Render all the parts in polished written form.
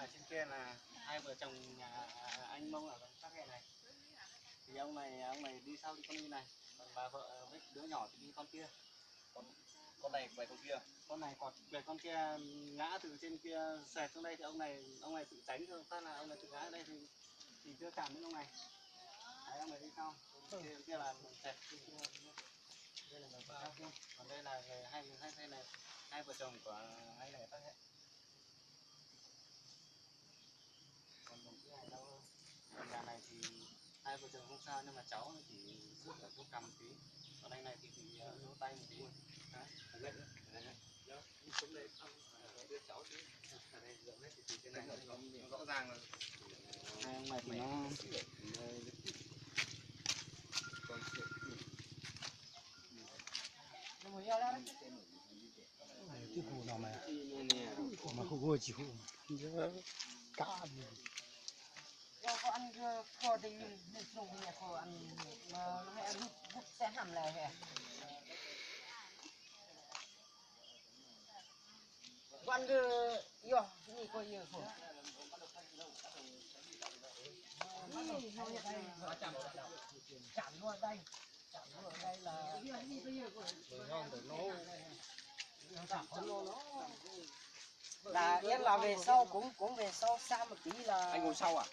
ở trên kia là hai vợ chồng nhà anh Mông ở sát hệ này. Thì ông này đi sau đi con đi này, còn bà vợ với đứa nhỏ thì đi con kia. Con này quay con kia. Con này còn về con kia ngã từ trên kia xẹt xuống đây thì ông này tự tránh thôi, phát là ông này tự ngã ở đây thì chưa chạm đến ông này. Đấy, ông này đi sau. Kia là xẹt kia. Đây là người sau kia. Còn đây là người hai vợ chồng của anh này phát hiện. Còn một cái này đâu hơn. Còn nhà này thì hai vợ chồng không sao, nhưng mà cháu chỉ rút ở chỗ cầm tí. Còn anh này thì bị lỗ tay một tí. Đấy, biết đó. Xuống đây ông đưa cháu chứ. Đây rộng hết thì cái này nó rõ ràng là hai ông này thì nó cái hồ nào mà không có chỉ hồ cá có ăn có thì mình dùng nhà có ăn nó hay hút sẽ hầm lại hè quan cái yoนี่ก็เยอะคนchạm luôn đây là là em là về sau cũng về sau xa một tí là anh ngồi sau à?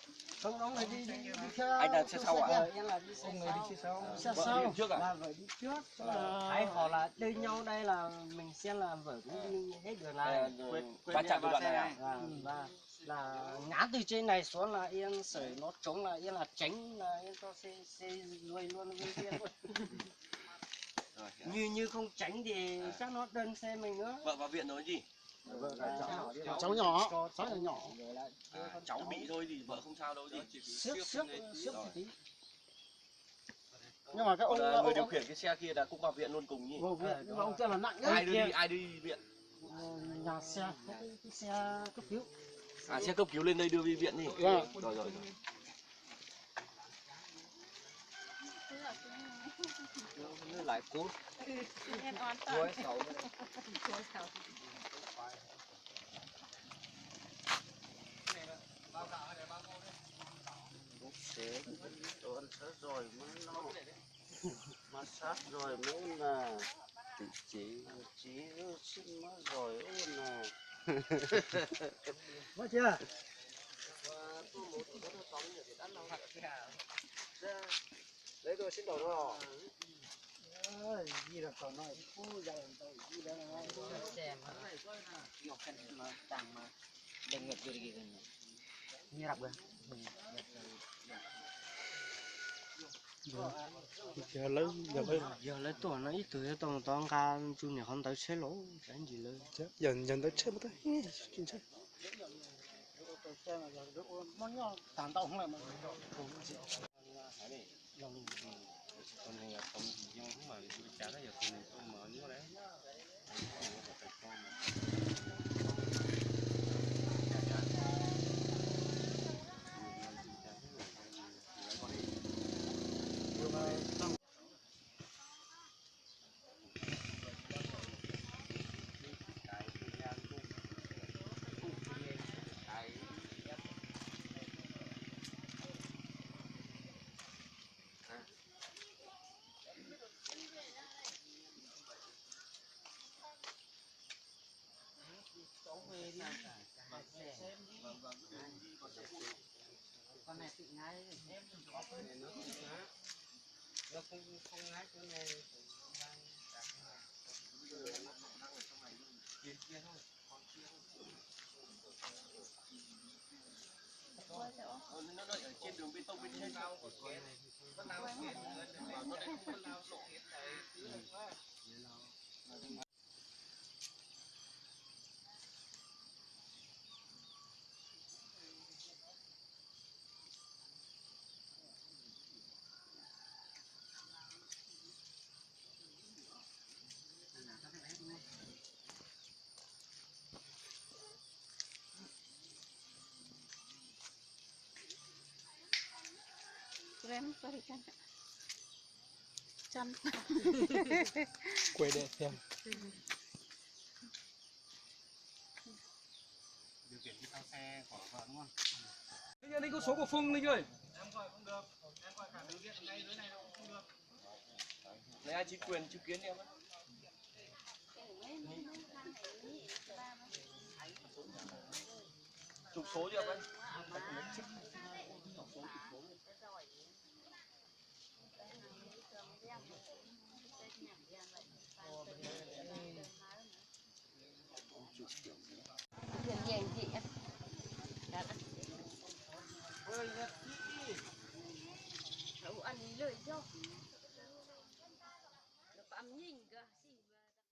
không ông này đi Anh là xe sau à? em là đi ông này đi xe Vợ đi trước à? là vợ đi trước hay họ là đưa nhau đây là mình xem là vợ cũng đi hết đường này Ba chạm cái đoạn này à? và là ngã từ trên này xuống là yên sởi nó trống là yên là tránh là yên cho xe đuôi luôn với kia luôn như không tránh thì chắc nó đâm xe mình nữa. Vợ vào viện rồi gì? cháu nhỏ Cháu bị thôi thì vợ không sao đâu gì. Xước tí. nhưng mà các ông Người điều khiển cái xe kia là cũng vào viện luôn cùng nhỉ? Vào viện nhưng mà ông kia là nặng nhất. Ai đi viện? Nhà xe cái xe cấp cứu. À, xe cấp cứu lên đây đưa đi viện đi. Rồi. Nó lại cút. Cuối sáu. Thế ôn sát rồi mới nó mà sát rồi mới là tự chế xin mới rồi ôn là Mất chưa? lấy tôi xin đầu rồi Gì là còn nói phu dạy tôi gì đó xe mà ngọc khăn mà tàng mà đừng ngập gì như đọc rồi giờ lấy tuổi nó ít tuổi tông tông ca chú này không tới xe lỗ cái gì lớn dần tới chơi một tới chuyện chơi món nhỏ tàn tông không là mà Con này là không dùng mà chả thấy giờ con này con mở nữa đấy. con này tự ngay em nó không ngay chỗ này Nó đợi ở trên đường bê tông bên trên sao? Con nào nó lại không con nào lộ hết này. Keren sorry kan chân quay để xem Điều khiển đi sau xe nghe khỏi vào đúng không? Linh ơi, Linh có số của Phương Linh ơi. Em gọi không được, em gọi cả đường điện ngay dưới này nó cũng không được. Lấy ai chính quyền chứng kiến em ấy. Chụp số cho em ấy. Thuyền nhện chị em. Ôi, ăn lười cho.